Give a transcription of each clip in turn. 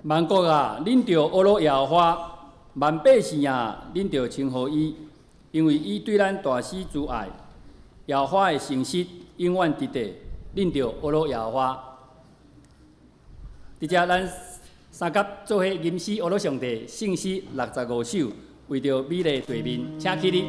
万国啊，恁着阿罗耶和华；万百姓啊，恁着称呼伊，因为伊对咱大施慈爱。耶和华的诚实永远伫地，恁着阿罗耶和华。伫遮咱三甲做伙吟诗阿罗上帝圣诗65首，为着美丽地面，请起立。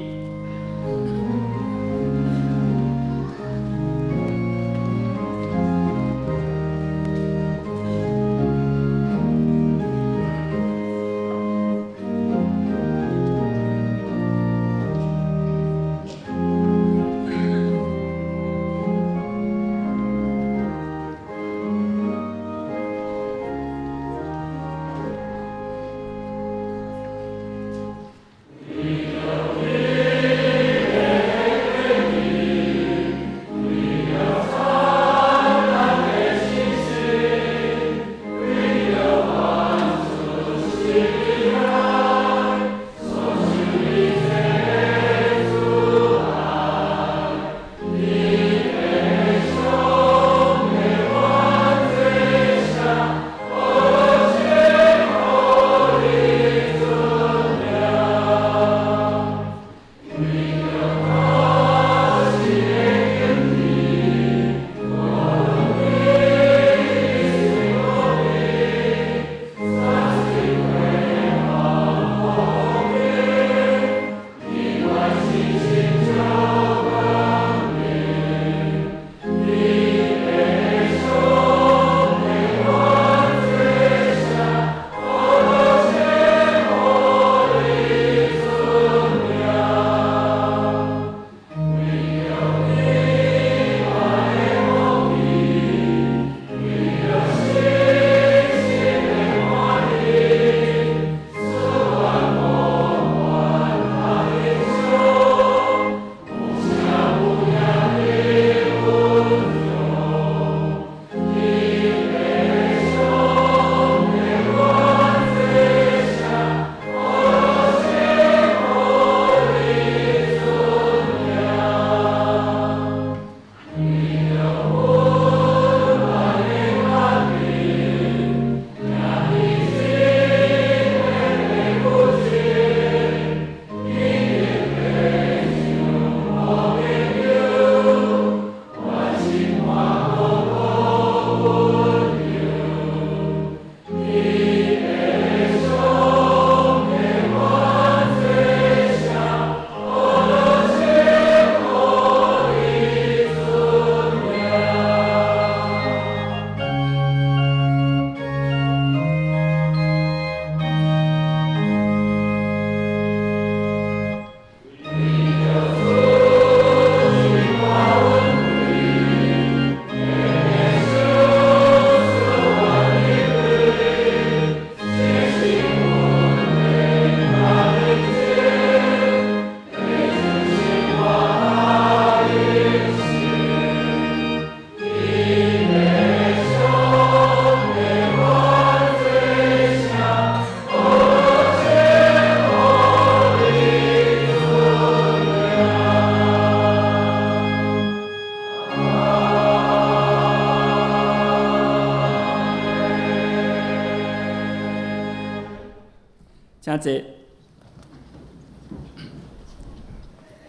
请坐，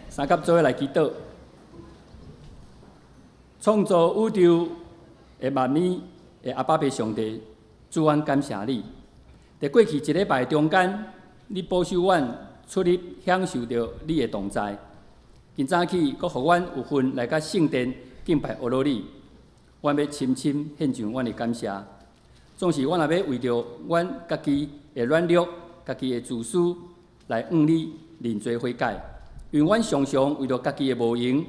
三甲做伙来祈祷。创造宇宙的万物的阿爸爸上帝，主阮感谢你。在过去一礼拜中间，你保守阮出入享受到你的同在。今早起，阁互阮有份来甲圣殿敬拜阿罗你，阮要深深献上阮的感谢。总是阮也要为着阮家己的软弱、家己的自私来向你认罪悔改，因阮常常为着家己的无用、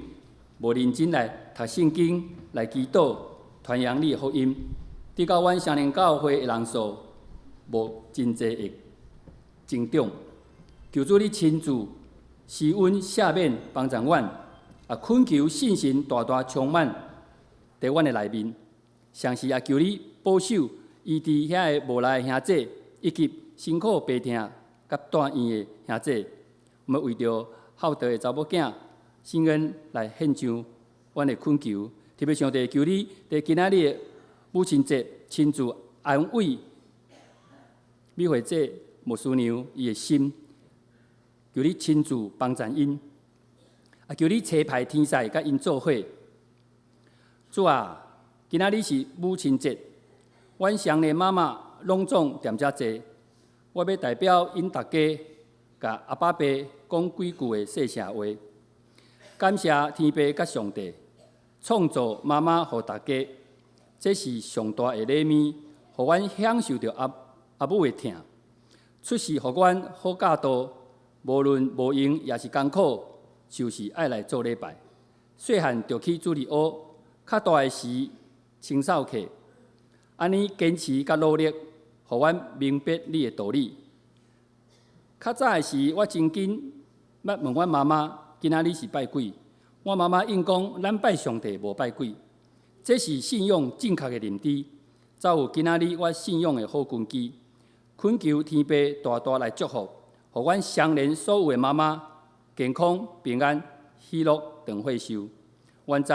无认真来读圣经、来祈祷、传扬你的福音，直到阮成年教会的人数无真济的增长。求主你亲自施恩赦免帮助阮，恳求信心大大充满在阮的内面。同时也求你保守伊伫遐个无赖的兄弟，以及辛苦白疼甲住院的兄弟，我们为着孝道的查某囝圣恩来献上阮的恳求。特别上帝求你在今仔日的母亲节亲自安慰美会这牧师娘伊的心，求你亲自帮助因，求你差派天使甲因做伙。主啊，今仔日是母亲节，阮乡的妈妈拢总踮遮坐，我要代表因大家，甲阿爸爸讲几句的谢谢话。感谢天父甲上帝创造妈妈予大家，这是上大的礼物，互阮享受着阿母的疼，出世互阮好教导，无论无用也是艰苦，就是爱来做礼拜。细汉就去主日学，较大的时清扫课，安尼坚持甲努力，互阮明白你的道理。较早的时，我真紧捌问阮妈妈，今仔日是拜鬼？我妈妈应讲，咱拜上帝，无拜鬼。这是信仰正确的认知，才有今仔日我信仰的好根基。恳求天父大大来祝福，互阮相连所有的妈妈健康平安、喜乐长岁寿。原知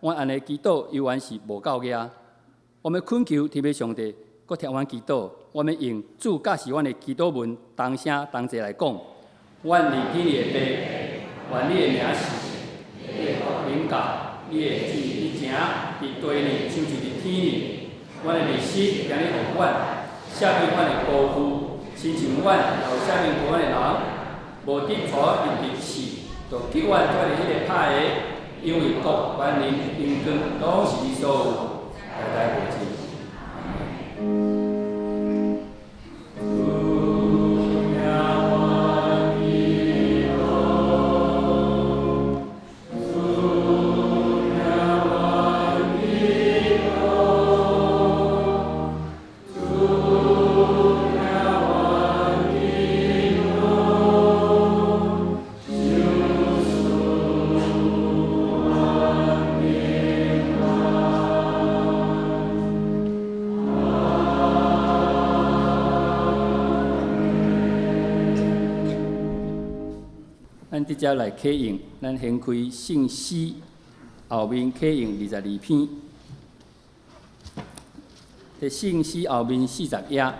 阮安尼祈祷，犹原是无够额。我们恳求天父上帝，搁听阮祈祷。我们用主教示阮的祈祷文，同声同齐来讲：阮伫天的爸，愿你的名是。你的国临到，你的旨意伫城，伫地呢，像是伫天呢。阮的日子，今日互阮，赦免阮的辜负，亲像阮也有赦免过阮的人，无得带入地死，就救阮脱离迄个歹的，因为国、权、力、荣光，拢是你所有，代代无尽。咱直接来启用，咱先开圣诗后面启用22篇，伫圣诗后面40页，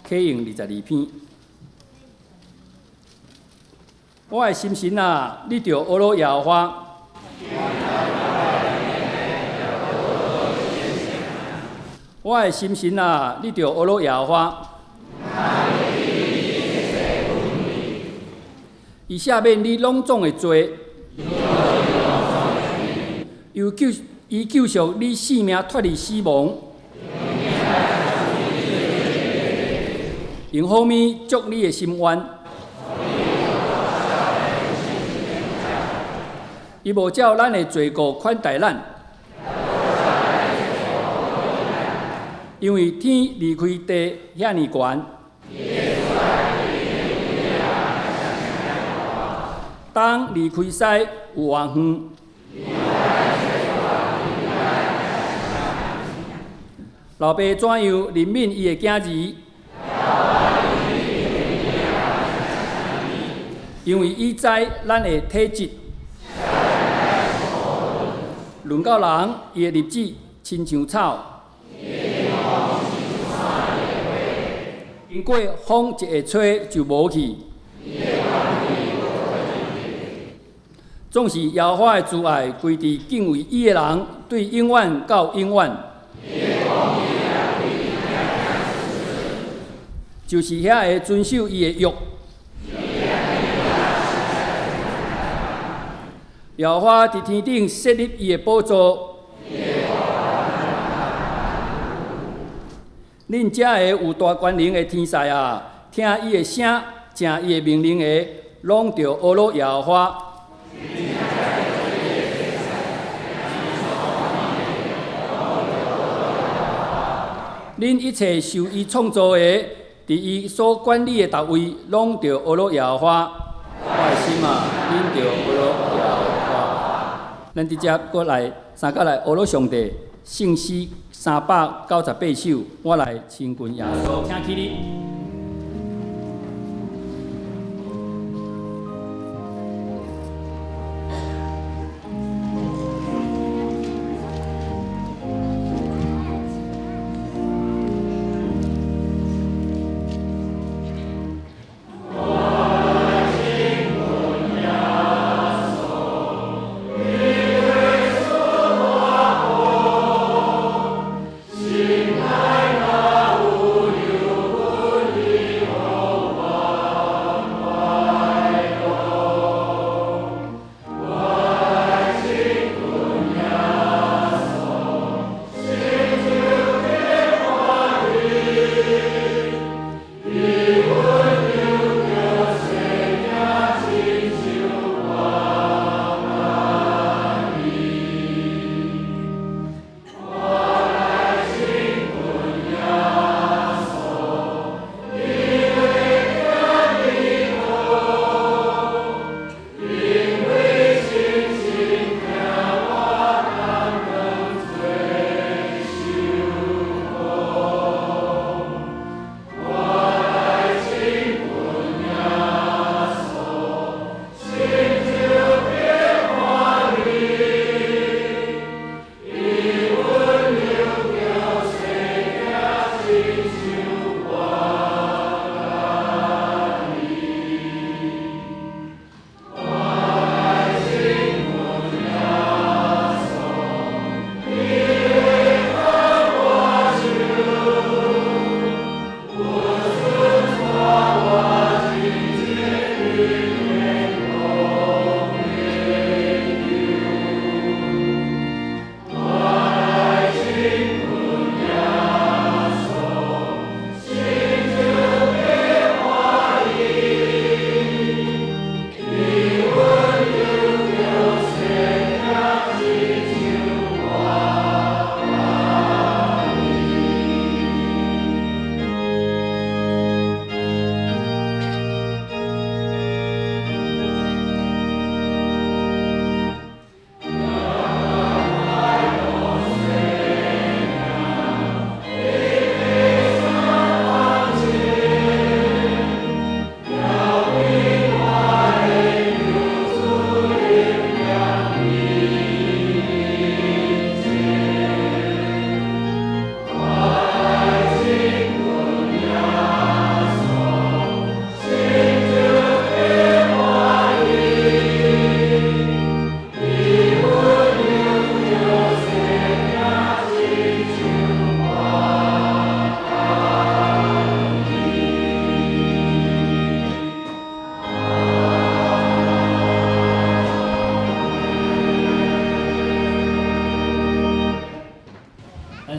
启用22篇。我的心神啊，你着阿罗耶和华。我的心神啊，你着阿罗耶和华。伊赦免你拢总的罪，伊救赎你性命脱离死亡，用好物祝你的心愿。伊无照咱的罪过款待咱，因为天离开地遐尼悬。当离开西有偌远，老爸怎样怜悯伊的囝儿？因为伊知咱的体质，论到人，伊的日子亲像草，经过风一下吹就无去。总是耶和华的慈爱归伫敬畏伊的人，对永远到永远。就是遐会遵守伊的约。耶和华伫天顶设立伊的宝座。恁遮个有大权能的天使啊，听伊的声，正伊的命令的，拢着阿罗耶和华。恁一切受伊创造的，伫伊所管理的达位，拢着阿罗耶和华。我的心啊，恁着阿罗耶和华。咱直接过来，三角来阿罗上帝，圣诗398首，我来亲近耶稣，请起你。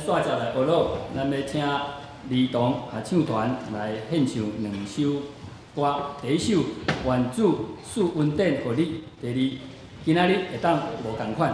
煞接来学乐，咱要请儿童合唱团来献唱2首歌。第一首愿主赐恩典予你，第二今仔日会当无共款。我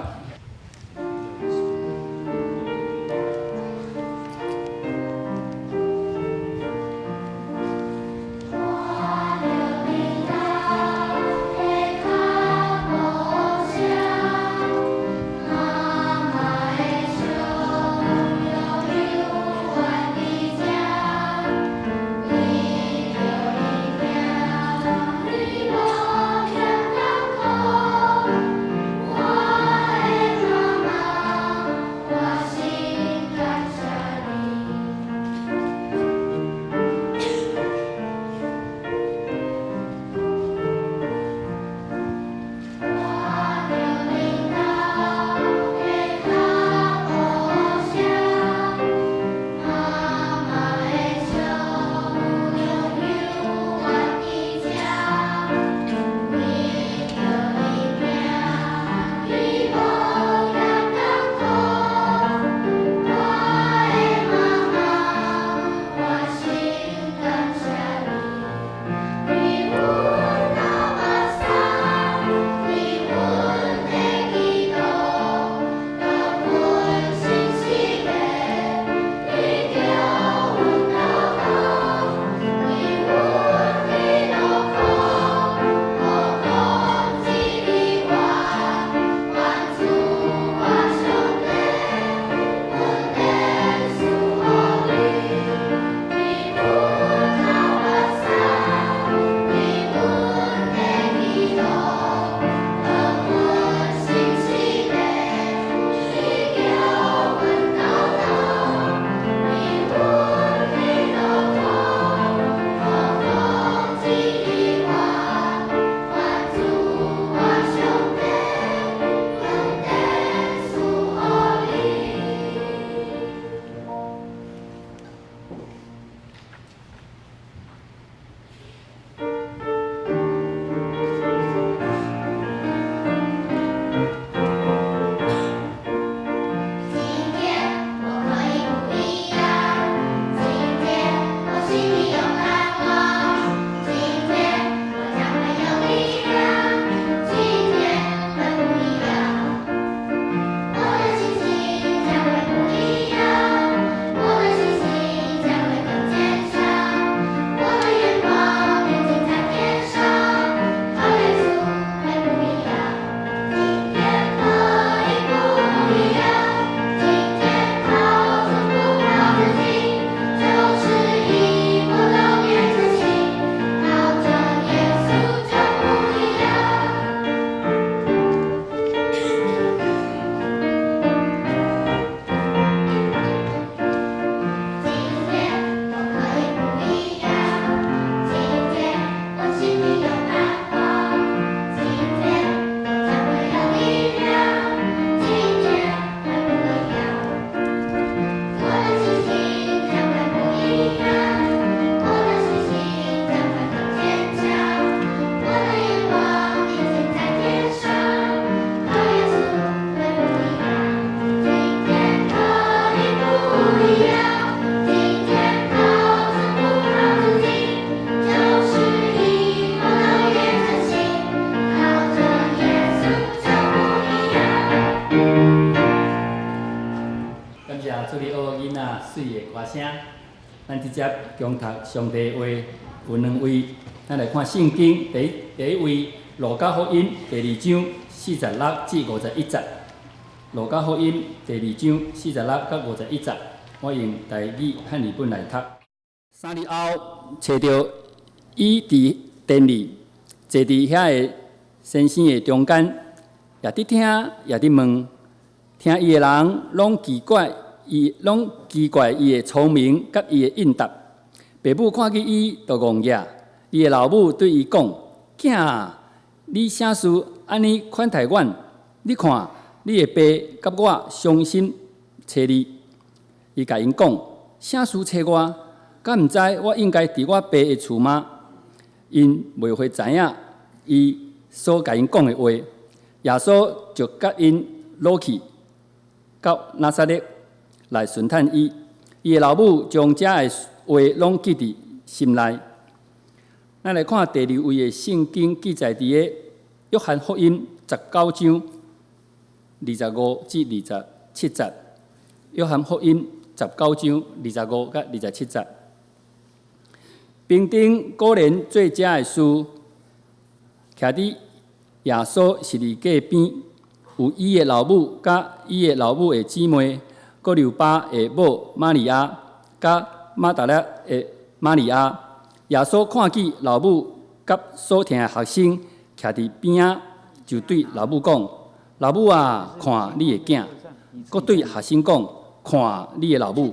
咱直接共读上帝话有2位，咱来看圣经第一位，路加福音第2章46至51节。路加福音第2章46到51节，我用台语汉语本来读。3日后，找到伊伫殿里，坐伫遐个先生的中间，也伫听，也伫问，听伊的人拢奇怪伊的聪明甲伊的应答。爸母看见伊，就戆额。伊的老母对伊讲：“囝啊，你啥事安尼款待阮？你看，你的爸甲我伤心找你。”伊甲因讲：“啥事找我？敢毋知我应该伫我爸的厝吗？”因袂会知影伊所甲因讲的话。耶稣就甲因落去到拿撒勒来巡探伊。伊的老母将遮的话拢记伫心内。咱来看第2位的圣经记载伫个约翰福音19章25至27节。约翰福音19章25到27节。兵丁果然做遮的事，徛伫耶稣十字架边，有伊的老母甲伊的老母的姊妹，搁留巴的某玛利亚，甲马达勒的玛利亚。耶稣看见老母甲所听的学生徛伫边仔，就对老母讲：“老母啊，看你的囝。”搁对学生讲：“看你的老母。”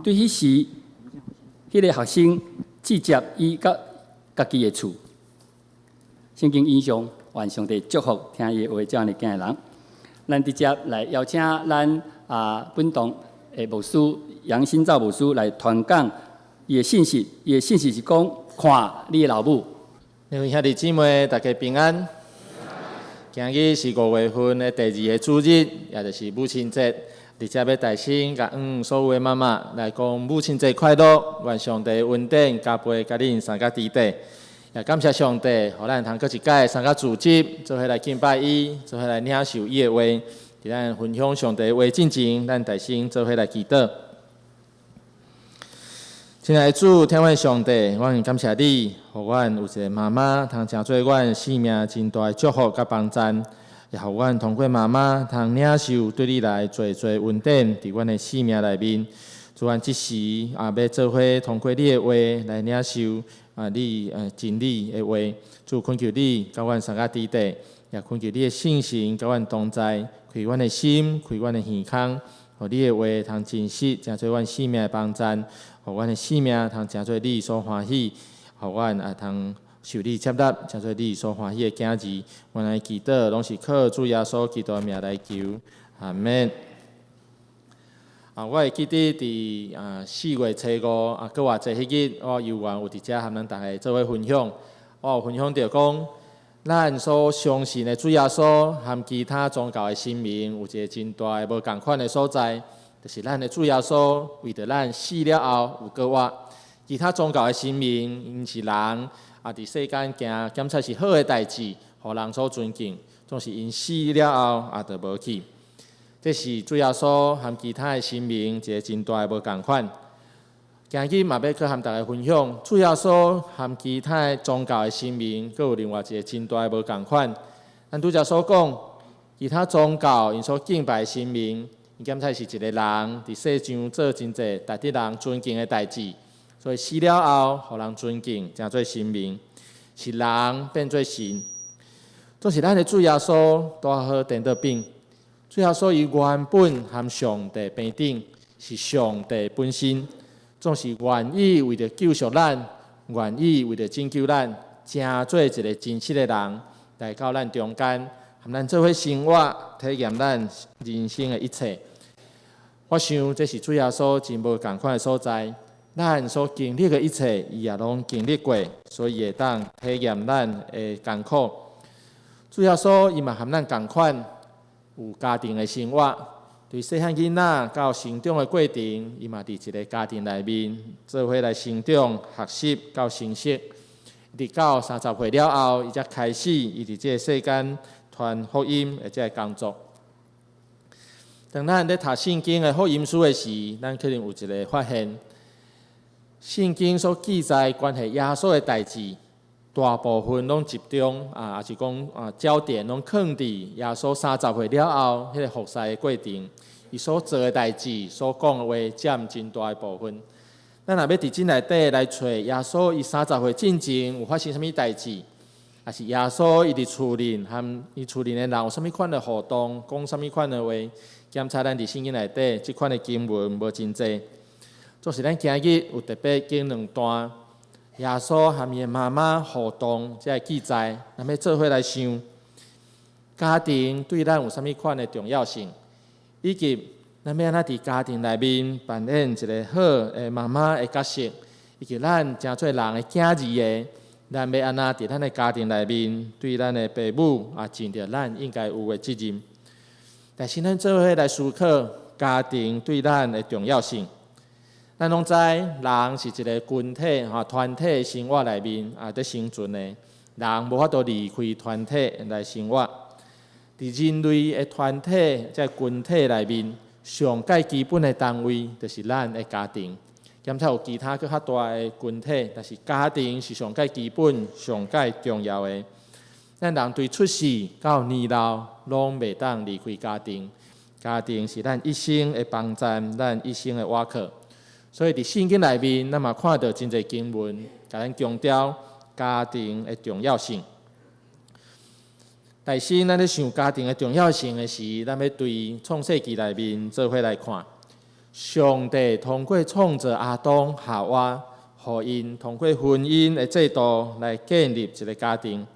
对迄时，迄个学生直接伊甲家己的厝。圣经印象，愿上帝祝福听伊的话这样的囝的人。咱直接来邀请咱本堂的牧师杨新造牧师来传讲伊的信息。伊的信息是讲：看你的老母。各位兄弟姊妹，大家平安。今日是5月份的第2个主日，也就是母亲节。直接要大声甲所有的妈妈来讲母亲节快乐，愿上帝恩典加倍甲恁三甲支持。也感谢上帝，互咱通过一届三甲主日，做伙来敬拜伊，做伙来领受伊的话，伫咱分享上帝的话进前，咱大声做伙来祈祷。亲爱的主，天父上帝，阮感谢你，互阮有一个妈妈，通成做阮生命真大的祝福甲帮赞。也互阮通过妈妈，通领受对你来做恩典，伫阮的生命内面。主阮即时要做伙通过你的话来领受你真理的话。主恳求你，甲阮三甲支持，也恳求你的信心，甲阮同在，开阮的心，开阮的耳孔，互你的话通真实，成做阮生命的帮赞，互阮的生命通成做你所欢喜，互阮通受你接纳，成做你所欢喜的囝儿。阮来祈祷，拢是靠主耶稣基督的名来求，阿门。我会记得伫4月初5，搁偌济迄日，我有缘有伫遮和咱大家做伙分享。我有分享到讲，咱所相信的主耶稣和其他宗教的神明有一个真大的无共款的所在，就是咱的主耶稣为着咱死了后有搁活。其他宗教的神明，因是人。伫世间行检测是好的代志，互人所尊敬。总是因死了后，就无去。这是主耶稣和其他的神明一个真大的无共款。今日嘛要去和大家分享，主耶稣和其他的宗教的神明，阁有另外一个真大的无共款。咱拄则所讲，其他宗教因所敬拜的神明，因检测是一个人伫世上做真济值得人尊敬的代志。所以死了后，互人尊敬，成做神明，是人变做神。总是咱的主耶稣多好颠倒病。主耶稣伊原本和上帝平等，是上帝本身，总是愿意为着救赎咱，愿意为着拯救咱，成做一个真实的人，来到咱中间，和咱做伙生活，体验咱人生的一切。我想这是主耶稣真无共款的所在。咱所经历的一切，伊也拢经历过，所以会当体验咱的艰苦。主耶稣伊嘛和咱共款，有家庭的生活，对细汉囡仔到成长的过程，伊嘛伫一个家庭内面做伙来成长、学习到成熟。直到30岁了后，伊才开始伊伫这个世间传福音的这个工作。当咱咧读圣经的福音书的时，咱可能有一个发现。圣经所记载关系耶稣的代志，大部分拢集中也是讲焦点拢放伫耶稣30岁了后，迄个服侍的过程，伊所做的代志、所讲的话占真大的部分。咱若要伫真内底来找耶稣，伊30岁进前有发生啥物代志，也是耶稣伊伫厝里和伊厝里的人有啥物款的互动，讲啥物款的话，检查咱伫圣经内底即款的经文无真济。就是咱今日有特别经两段耶稣和伊的妈妈互动，即个记载，咱要做伙来想家庭对咱有啥物款的重要性，以及咱要安怎伫家庭内面扮演一个好的妈妈的角色，以及咱诚侪人的囝儿的，咱要安怎伫咱的家庭内面对咱的父母尽着咱应该有的责任。但是咱做伙来思考家庭对咱的重要性。咱拢知，人是一个群体团体的生活内面在生存的，人无法度离开团体来生活。伫人类的团体、即群体内面，上界基本的单位就是咱的家庭。兼且有其他更较大的群体，但是家庭是上界基本、上界重要的。咱人对出世到年老，拢袂当离开家庭。家庭是咱一生的帮站，咱一生的瓦靠。所以伫圣经内面，咱嘛看到真侪经文，甲咱强调家庭的重要性。但是，咱咧想家庭的重要性的时，咱要对创世纪内面做伙来看，上帝通过创造亚当、夏娃，互因通过婚姻的制度来建立一个家庭。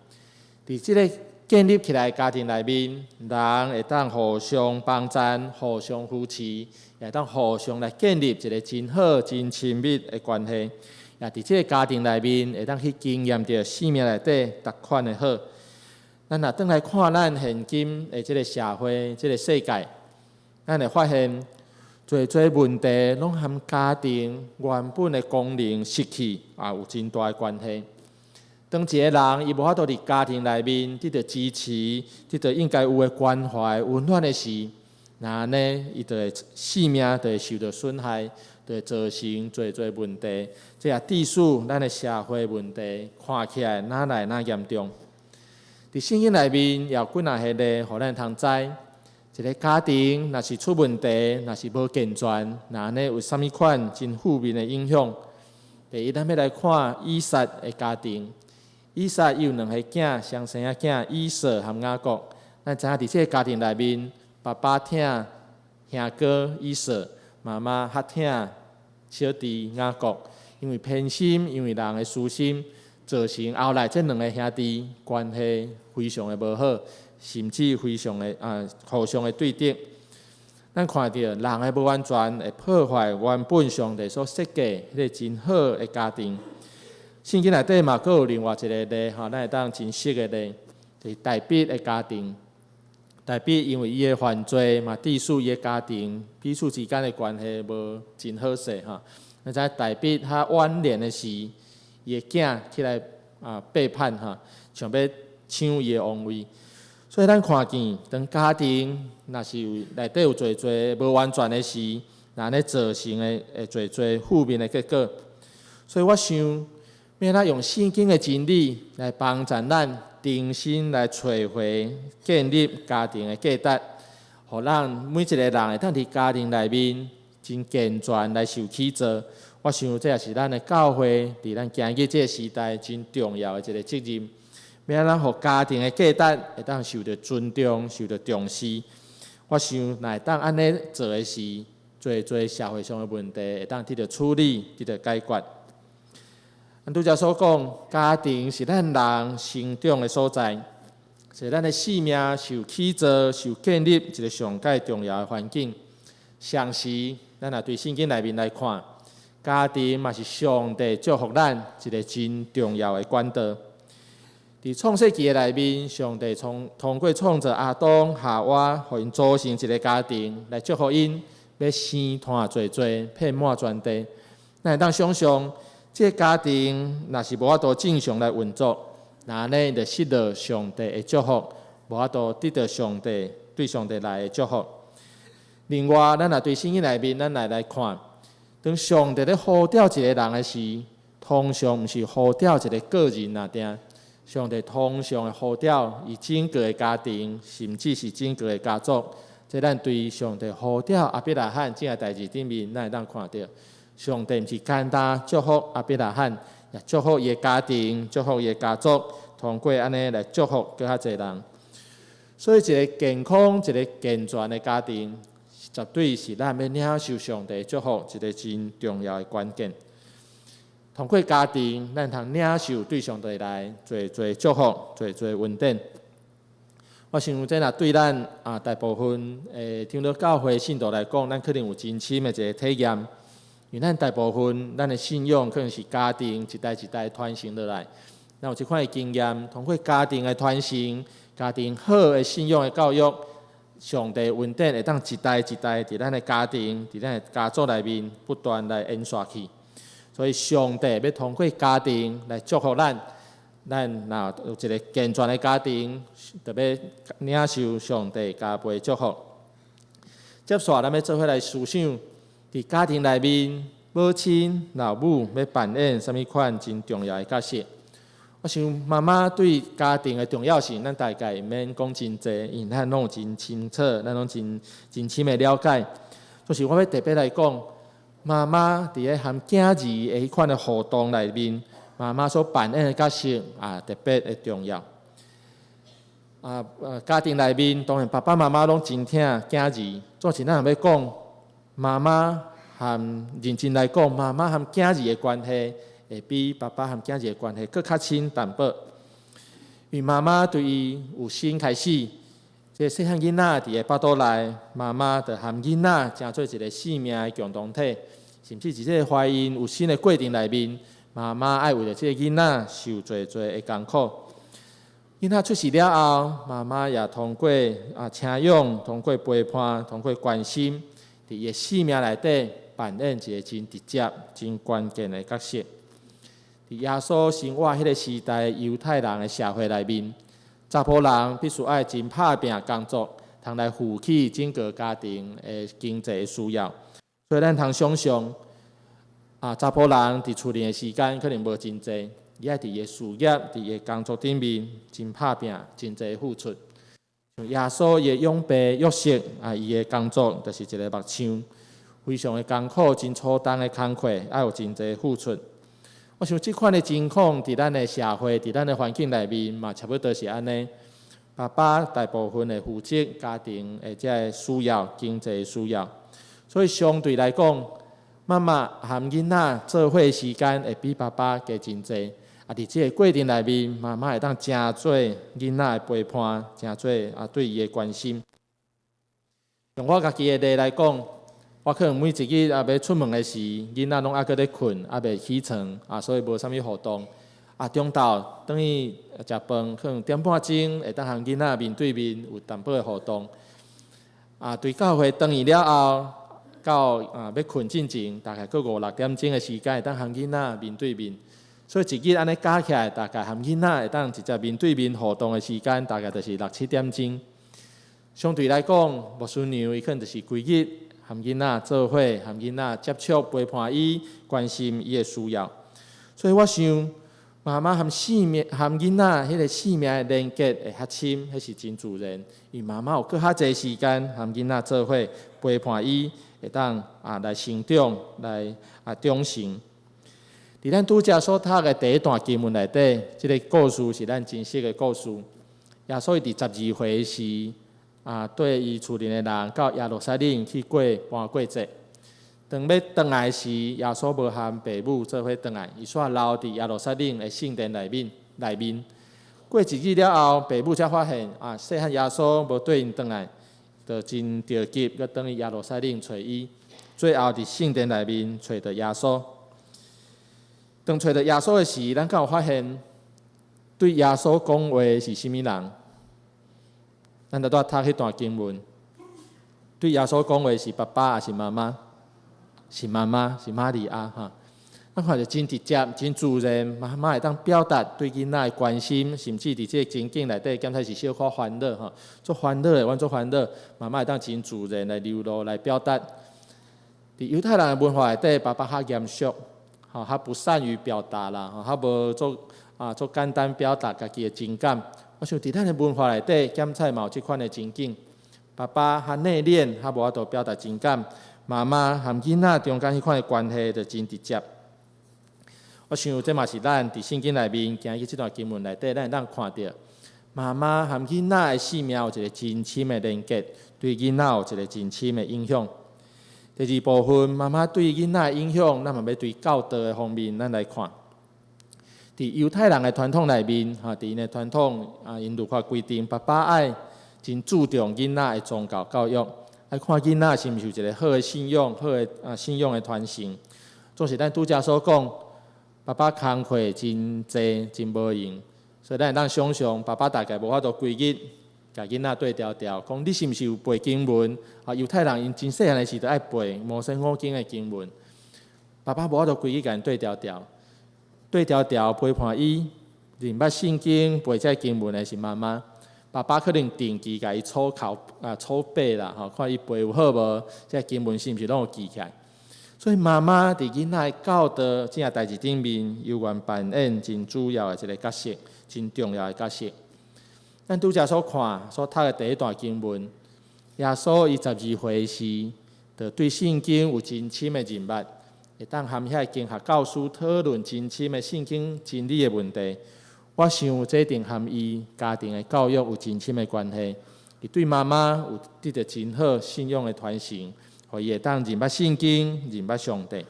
伫即个建立起来的家庭内面，人会当互相帮赞、互相扶持。也当互相来建立一个真好、真亲密的关系，也伫这个家庭内面会当去经验着生命内底各款的好。咱若转来看咱现今的这个社会、这个世界，咱会发现侪问题拢和家庭原本的功能失去有真大的关系。当一个人伊无法度伫家庭内面得到支持、得到应该有的关怀、温暖的时，那呢，伊就会性命就会受到损害，就会造成侪问题。这也致使咱的社会问题看起来哪来哪严重。伫圣经内面也有几若系咧，互咱通知，一个家庭若是出问题，若是无健全，那呢有啥物款真负面的影响？第一，咱要来看以撒的家庭。以撒有两个囝，双生仔囝以扫和雅各。咱知影伫这个家庭内面，爸爸疼兄哥以扫，妈妈较疼小弟雅各，因为偏心，因为人的私心，造成后来这两个兄弟关系非常的无好，甚至非常的互相的对敌。咱看到人的无完全会破坏原本上帝所设计迄个真好的家庭。圣经内底嘛，阁有另外一个例咱会当真熟的例，就是大卫的家庭。大卫因为伊的犯罪嘛，致使伊的家庭彼此之间的关系无真好势咱知大卫他晚年的时，伊的囝起来背叛想要抢伊的王位。所以咱看见，当家庭若是内底有侪无完全的时，那咧造成的侪负面的结果。所以我想，要咱用圣经的真理来帮助咱重新来找回建立家庭的价值，互咱每一个人会当伫家庭内面真健全来受起造。我想这也是咱的教会伫咱今日这个时代真重要的一个责任。要咱互家庭的价值会当受到尊重、受到重视。我想，若会当安尼做的时，侪社会上的问题会当得到处理、得到解决。拄则所讲，家庭是咱人成长的所在，是咱的生命受起造、受建立一个上界重要的环境。相时，咱若对圣经内面来看，家庭嘛是上帝祝福咱一个真重要的管道。伫创世纪的内面，上帝通过创造亚当、夏娃，互因组成一个家庭，来祝福因，要生团侪，遍满全地。咱会当想象，这个家庭若是无法度正常来运作，那呢就失落上帝的祝福，无法度得到上帝对上帝来的祝福。另外，咱若对圣经内面，咱来看，当上帝咧呼召一个人的时，通常毋是呼召一个个人那定，上帝通常会呼召伊整个的家庭，甚至是整个的家族。这咱对上帝呼召亚伯拉罕这个代志顶面，咱会当看到，上帝毋是简单祝福亚伯拉罕，也祝福伊的家庭，祝福伊的家族，通过安尼来祝福更较侪人。所以，一个健康、一个健全的家庭，绝对是咱要领受上帝祝福一个真重要的关键。通过家庭，咱通领受对上帝来做祝福，做稳定。我想，这若对咱大部分听到教会信徒来讲，咱可能有真深的一个体验。因为咱大部分咱的信仰可能是家庭一代一代传承落来，咱有这款的经验，通过家庭的传承、家庭好的信仰的教育，上帝稳定会当一代一代伫咱的家庭、伫咱的家族内面不断来演刷去。所以，上帝要通过家庭来祝福咱。咱若有一个健全的家庭，特别领受上帝加倍祝福。接下来，咱要做伙来思想，伫家庭内面，母亲、老母要扮演什么款真重要的角色？我想，妈妈对家庭的重要性，咱大概毋免讲真济，因为咱拢有真清楚，咱拢真深的了解。就是我要特别来讲，妈妈伫咧含囝儿的迄款的互动内面。妈妈所扮演的角色特别的重要。家庭内面当然爸爸妈妈拢真疼囝儿，做是咱要讲妈妈含认真来讲，妈妈含囝儿的关系会比爸爸含囝儿的关系更较亲淡薄。因为妈妈对伊有生开始，这细汉囡仔伫个腹肚内，妈妈就含囡仔成做一个生命的共同体，甚至伫这个怀孕有新的过程内面。妈妈爱为了这个囡仔受最的艰苦，囡仔出世了后，妈妈也通过请养、通过陪伴、通过关心，伫伊的生命内底扮演一个真直接、真关键的角色。伫耶稣生活迄个时代，犹太人的社会内面，查甫人必须爱真拍拼工作，通来负起整个家庭的经济需要。所以咱通想象。查甫人伫厝里的时间可能无真济，伊爱伫伊的事业、伫伊的工作顶面真拍拼、真济付出。像耶稣伊的养爸约瑟伊的工作就是一个木匠，非常的艰苦、真粗重的工课，爱有真济付出。我想即款的情况伫咱的社会、伫咱的环境内面嘛，差不多是安尼。爸爸大部分的负责家庭的这个需要、经济需要，所以相对来讲。妈妈含囡仔做伙时间会比爸爸加真济，伫这个过程内面，妈妈会当真做囡仔的陪伴，真做对伊的关心。用我家己的例来讲，我可能每一日要出门的时，囡仔拢还搁咧困，未起床，所以无啥物活动。中昼等于食饭，可能点半钟会当含囡仔面对面有淡薄的互动。对教会等伊了后。到要困之前，大概过5-6点钟的时间，会当含囡仔面对面。所以一日安尼加起来，大概含囡仔会当直接面对面互动的时间，大概就是6-7点钟。相对来讲，牧师娘伊可能就是规日含囡仔做伙，含囡仔接触陪伴伊，关心伊的需要。所以我想，妈妈含囡仔迄个生命的连结会较深，迄是真自然。因为妈妈有搁较侪时间含囡仔做伙陪伴伊。会当来成长，来长成。伫咱拄则所读的第一段经文内底，即个故事是咱真实的故事。耶稣伫12岁时，对伊厝里的人到耶路撒冷去过搬过节。当要回来时，耶稣无含父母做伙回来，伊煞留伫耶路撒冷的圣殿内面。过一日了后，父母才发现细汉耶稣无对因回来。就真着急，要等于耶路撒冷找伊，最后伫圣殿内面找到耶稣。当找到耶稣的时，咱敢有发现对耶稣讲话是甚物人？咱就读迄段经文，对耶稣讲话是爸爸还是妈妈？是妈妈，是玛利亚哈。咱看着真直接、真自然，妈妈会当表达对囡仔的关心，甚至伫这个情境内底，检查是小可烦恼哈，做烦恼的，阮做烦恼，妈妈会当真自然来流露来表达。伫犹太人的文化内底，爸爸较严肃，较不善于表达啦，较无做简单表达家己的情感。我想伫咱的文化内底，检菜嘛有即款的情景，爸爸较内敛，较无法度表达情感，妈妈和囡仔中间迄款的关系就真直接。我想这嘛是咱伫圣经内面今日即段经文内底，咱会当看到妈妈和囡仔的性命有一个真深的连结，对囡仔有一个真深的影响。第二部分，妈妈对囡仔的影响，咱嘛要对教导的方面咱来看。伫犹太人的传统内面，伫因的传统因律法规定，爸爸爱真注重囡仔的宗教教育，爱看囡仔是毋是有一个好的信仰、好的信仰的传承。总是咱拄则所讲，爸爸工课真济、真无用，所以咱会当想象，爸爸大概无法度规日甲囡仔对调调，讲你是毋是有背经文？犹太人因真细汉的时就爱背摩西五经的经文，爸爸无法度规日甲因对调调。对调调陪伴伊认捌圣经背这经文的是妈妈，爸爸可能定期甲伊粗背啦，看伊背有好无，这经文是毋是拢有记起来。所以妈妈伫囡仔教导这件代志顶面，有愿扮演真主要的一个角色，真重要的角色。咱拄则所看所读的第一段经文，耶稣伊12岁时，就对圣经有真深的认捌。会当和遐经学教师讨论真深的圣经真理的问题，我想这一定和伊家庭的教育有真深的关系。伊对妈妈有得到真好信仰的传承，互伊会当认捌圣经、认捌上帝。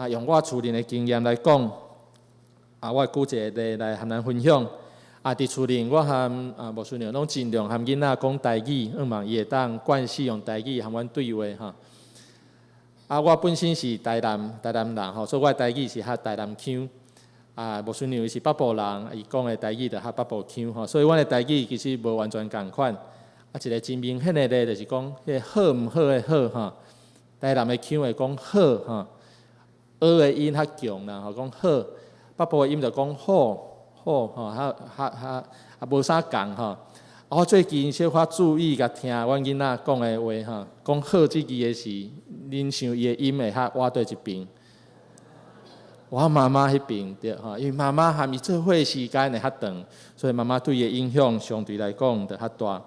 用我厝里的经验来讲，我举一个例来和咱分享。伫厝里，我和牧师娘拢尽量和囡仔讲台语，望伊会当惯习用台语和阮对话我本身是台南人所以我的台语是较台南腔。牧师娘是北部人，伊讲的台语就较北部腔所以阮的台语其实无完全共款。一个真明显的例就是讲，迄个好毋好的好台南的腔会讲好的音较强啦讲好，北部的音就讲好无啥共我最近小可注意甲听阮囡仔讲的话讲好这字的时，恁想伊的音会较歪对一边，我妈妈迄边对因为妈妈和伊做伙时间会较长，所以妈妈对伊的影响相对来讲就较大。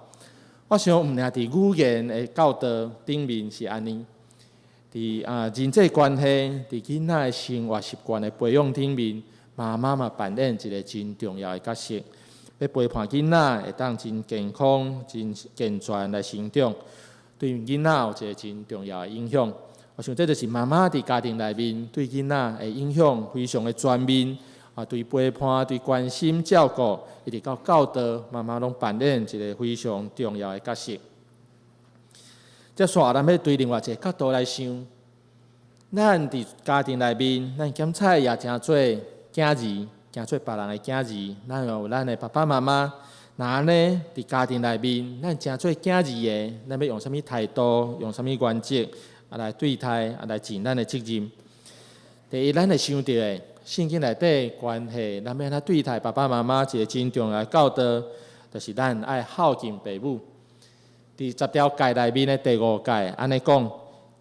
我想毋仅伫语言的教导顶面是安尼，伫人际关系、伫囡仔的生活习惯的培养顶面，妈妈嘛扮演一个真重要的角色。要陪伴囡仔会当真健康、真健全来成长，对囡仔有一个真重要的影响。我想这就是妈妈伫家庭内面对囡仔的影响非常的全面对陪伴、对关心、照顾，一直到教导，妈妈拢扮演一个非常重要的角色。接下来，咱要对另外一个角度来想，咱伫家庭内面，咱检菜也真做囝儿。行做别人的囝儿，咱有咱的爸爸妈妈。那安尼伫家庭内面，咱真做囝儿的，咱要用什么态度、用什么原则来对待、来尽咱的责任。第一，咱会想到的圣经内底关系，咱要安怎对待爸爸妈妈，一个真重要的教导，就是咱爱孝敬父母。伫10条诫内面的第5诫，安尼讲：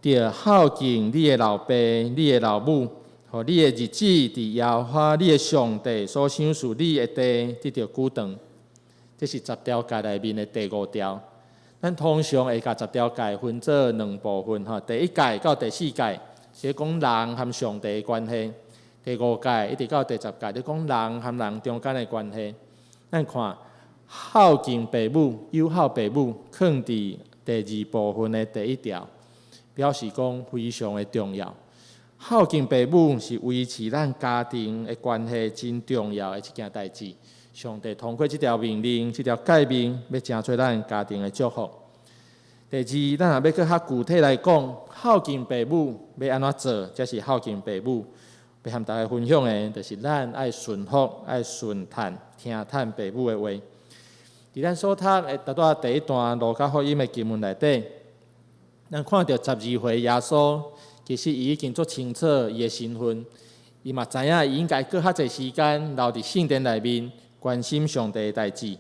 要孝敬你的老爸、你的老母。互你的日子伫耶和华你的上帝所赏赐你的地得到久长，这是10条诫内面的第5条。咱通常会甲10条诫分做2部分第1诫到第4诫是讲人和上帝的关系，第5诫一直到第10诫是讲人和人中间的关系。咱看孝敬父母、友好父母，放伫第2部分的第1条，表示讲非常的重要。孝敬父母是维持咱家庭的关系真重要的一件代志。上帝通过这条命令、这条诫命，要成做咱家庭的祝福。第二，咱也要搁较具体来讲，孝敬父母要安怎做，才是孝敬父母。要和大家分享的，就是咱爱顺服、爱顺叹、听叹父母的话。伫咱所读的第一段路加福音的经文内底，咱看到12岁耶稣。其实伊已经足清楚伊的身份，伊嘛知影伊应该搁较侪时间留伫圣殿内面，关心上帝的代志。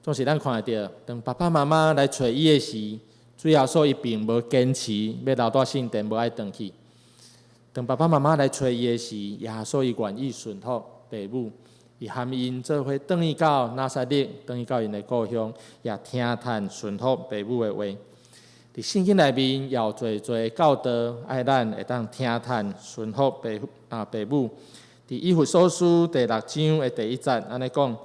总是咱看到，当爸爸妈妈来找伊的时，主耶稣伊并无坚持要留在圣殿，无爱回去。当爸爸妈妈来找伊的时，耶稣伊愿意顺服父母，伊含因做伙转去到拿撒勒，转去到因的故乡，也听叹顺服父母的话。伫圣经内面，也有侪教导，爱咱会当听叹顺服父母。伫以弗所书第6章的第1节，安尼讲：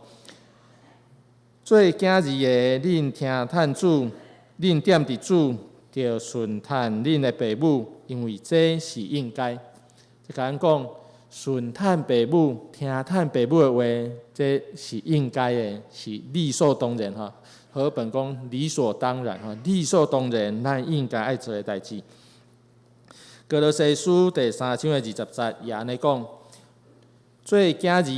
做囝儿的，恁听叹主，恁踮伫主，着顺叹恁的父母，因为这是应该。即甲咱讲，顺叹父母，听叹父母的话，这是应该的，是理所当然哈。和本讲理所当然哈，理所当然，咱应该爱做的代志。哥罗西书第3章的20节也安尼讲。做囝儿的，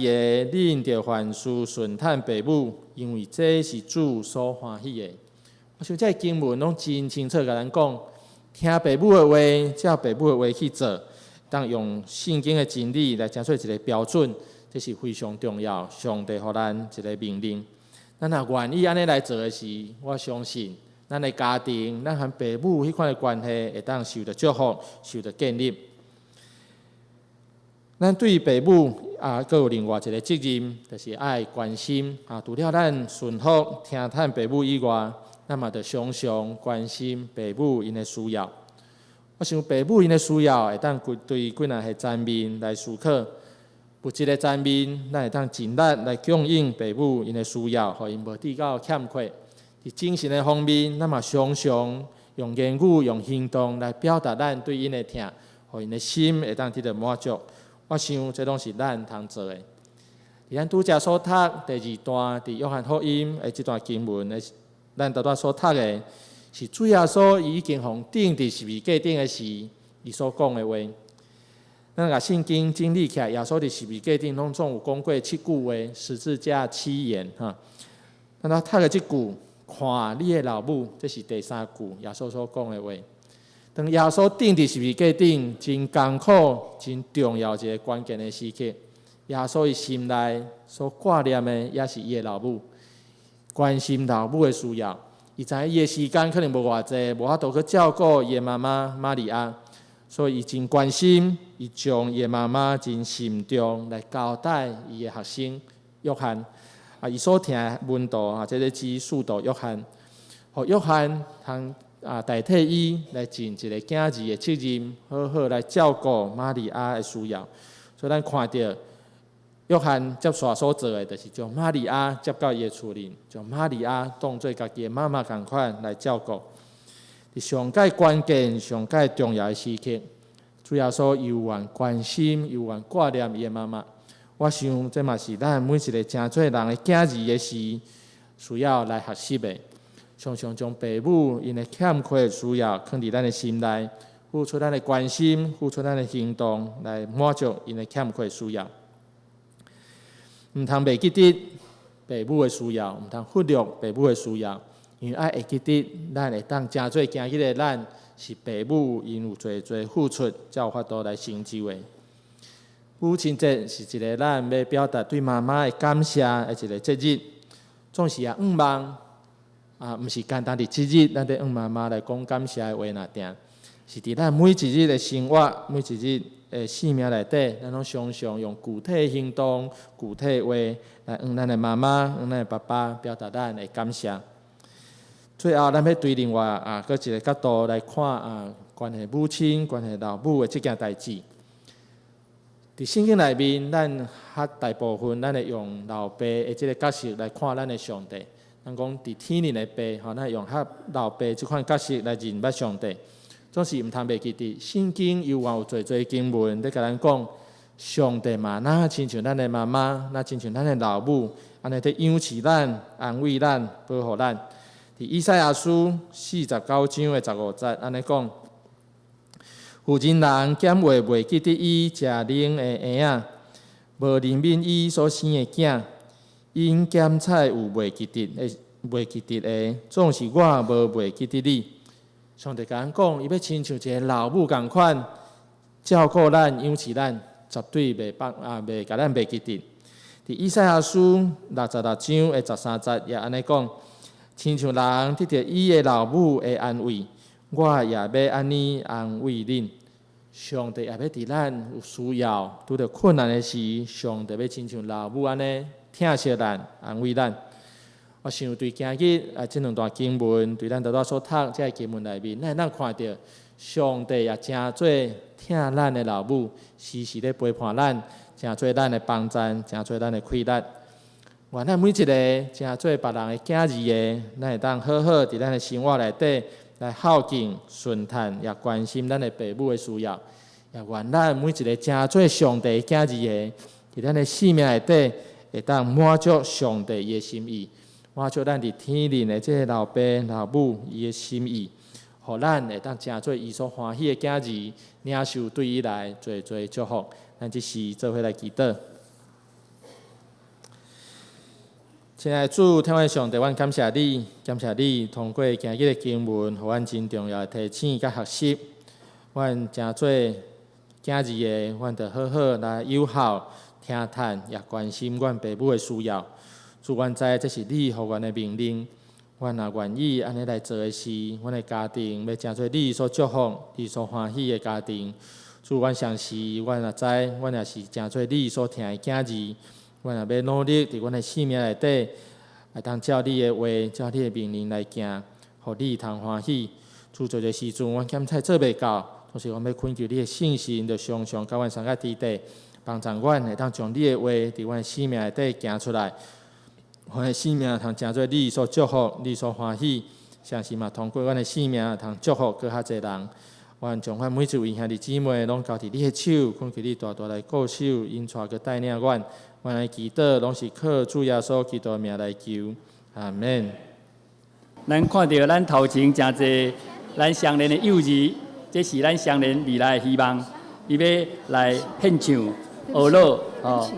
恁着凡事顺叹父母，因为这是主所欢喜的。我想这经文拢真清楚甲咱讲，听父母的话，照父母的话去做，当用圣经的真理来成做一个标准，这是非常重要。上帝予咱一个命令，咱若愿意安尼来做的时，我相信咱的家庭，咱和父母迄款的关系会当受到祝福，受到建立。咱对父母阁有另外一个责任，就是爱关心除了咱顺服、听叹父母以外，咱嘛着常常关心父母因的需要。我想父母因的需要会当对几若个层面来思考，物质的层面，咱会当尽力来供应父母因的需要，互因无得到欠缺。伫精神的方面，咱嘛常常用言语、用行动来表达咱对因的疼，互因的心会当得到满足。我想，这拢是咱通做的。伫咱拄则所读第2段，伫约翰福音的这段经文，咱拄所读的，是主耶稣已经互钉伫十字架顶的时，伊所讲的话。咱甲圣经整理起来，耶稣伫十字架顶拢总有讲过7句话，十字架7言哈。咱读的这句，看你的老母，这是第3句，耶稣所讲的话。当耶稣钉伫十字架顶，真艰苦、真重要一个关键的时刻。耶稣伊心内所挂念的，也是伊的老母，关心老母的需要。伊知影伊的时间可能无偌济，无法度去照顾伊的妈妈玛利亚，所以伊真关心，伊将伊的妈妈真慎重来交代伊的学生约翰。伊所听的门徒这个指使徒约翰，互约翰通代替伊来尽一个囝儿的责任，好好来照顾玛利亚的需要。所以咱看到约翰接续所做的，就是将玛利亚接到伊的厝里，将玛利亚当做家己的妈妈同款来照顾。伫上界关键、上界重要的时刻，主要说有愿关心、有愿挂念伊的妈妈。我想这嘛是咱每一个真侪人的囝儿的时，需要来学习的。常常将父母因的欠缺的需要放伫咱的心内，付出咱的关心，付出咱的行动，来满足因的欠缺的需要。毋通袂记得父母的需要，毋通忽略父母的需要，因为爱会记得，咱会当真做今日的咱是父母因有侪付出，才有法度来成就的。母亲节是一个咱要表达对妈妈的感谢的一个节日，总是仰望。毋是简单的节日，咱得妈妈来讲感谢的话那定，是伫咱每一日的生活、每一日的生命内底，咱拢常常用具体的行动、具体的话来咱的妈妈、咱的爸爸表达咱的感谢。最后，咱要对另外搁一个角度来看关系母亲、关系老母的这件代志。伫圣经内面，咱大部分咱会用老爸的这个角色来看咱的上帝。咱讲伫天灵的爸，咱用老爸这款角色来认捌上帝，总是毋通袂记得。圣经有侪经文咧，甲咱讲，上帝嘛，那亲像咱的妈妈，那亲像咱的老母，安尼伫养饲咱、安慰咱、保护咱。伫以赛亚书49章的15节，安尼讲：负人人减话袂记得伊食奶的婴仔，无怜悯伊所生的囝。因检采有袂记得的，总是我无袂记得你。上帝甲咱讲，伊要亲像一个老母共款，照顾咱、养饲咱，绝对袂甲咱袂记得。伫以赛亚书66章的13节也安尼讲：亲像人得到伊的老母的安慰，我也要安尼安慰恁。上帝也要伫咱有需要、拄着困难的时，上帝要亲像老母安尼疼惜咱、安慰咱。我想对今日这两段经文，对咱多所读这个经文内面，咱会看到上帝也真做疼咱的老母，时时咧陪伴咱，真做咱的帮衬，真做咱的快乐。愿咱每一个真做别人的囝儿的，咱会当好好伫咱的生活内底来孝敬、顺探，也关心咱的父母的需要。也愿咱每一个真做上帝囝儿的，伫咱的生命内底会当满足上帝伊的心意，满足咱伫天灵的这个老爸老母伊的心意，互咱会当真做伊所欢喜的囝儿，领受对伊来做祝福。咱即时做伙来祈祷。亲爱的主，天父上帝，阮感谢你，感谢你通过今日的经文，互阮真重要的提醒甲学习。阮真做囝儿的，阮着好好来友好、听探，也关心阮父母的需要。主，阮知这是你互阮的命令，阮也愿意安尼来做的是，阮的家庭要真做你所祝福、你所欢喜的家庭。主，阮相信，阮也知，阮也是真做你所疼的囝儿。阮也要努力伫阮的生命内底，来当照你的话、照你的命令来行，互你通欢喜。主，做个时阵，阮检菜做袂到，同时阮要恳求你的信心，着常常甲阮相甲伫地，帮助阮会当将你的话伫阮的生命内底行出来。阮的生命通真做你所祝福、你所欢喜，相信嘛通过阮的生命通祝福搁较侪人。阮将阮每一位兄弟姊妹拢交伫你的手，恳求你大大来顾守、引带佮带领阮。阮的祈祷拢是靠主耶稣基督的名来求，阿门。咱看到咱头前真侪咱相连的友谊，这是咱相连未来的希望。伊要来献唱、学乐哦。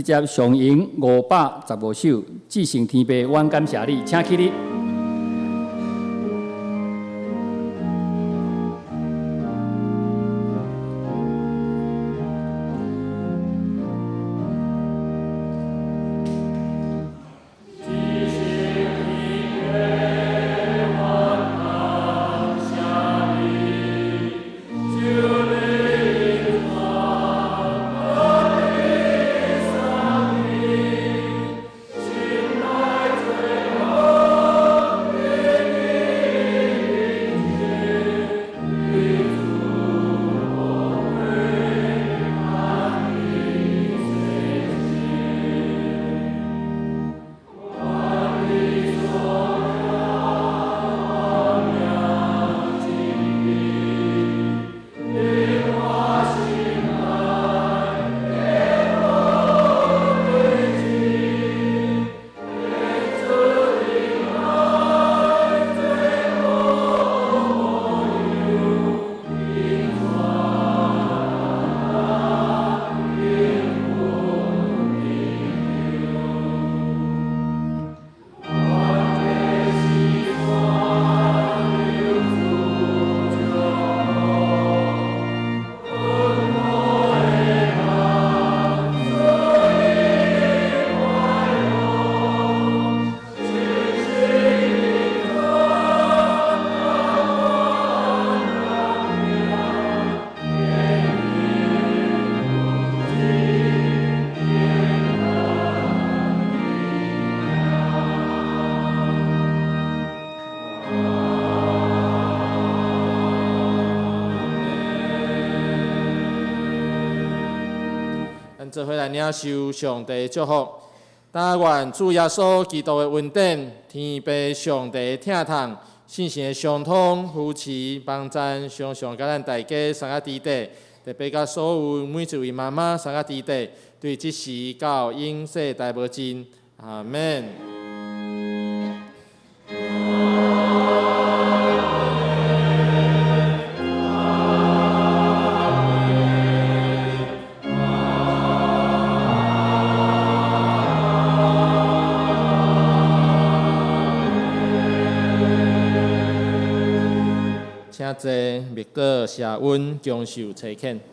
直接上迎515首，至圣天父，阮感谢你，请起立。做伙来领受上帝祝福。但愿主耶稣基督的恩典、天父上帝疼痛、信心的相通、扶持、帮赞，常常甲咱大家三个弟弟，特别甲所有每一位妈妈三个弟弟，对即时到永世大无尽。阿门。请坐，密果谢恩，恭受垂肯。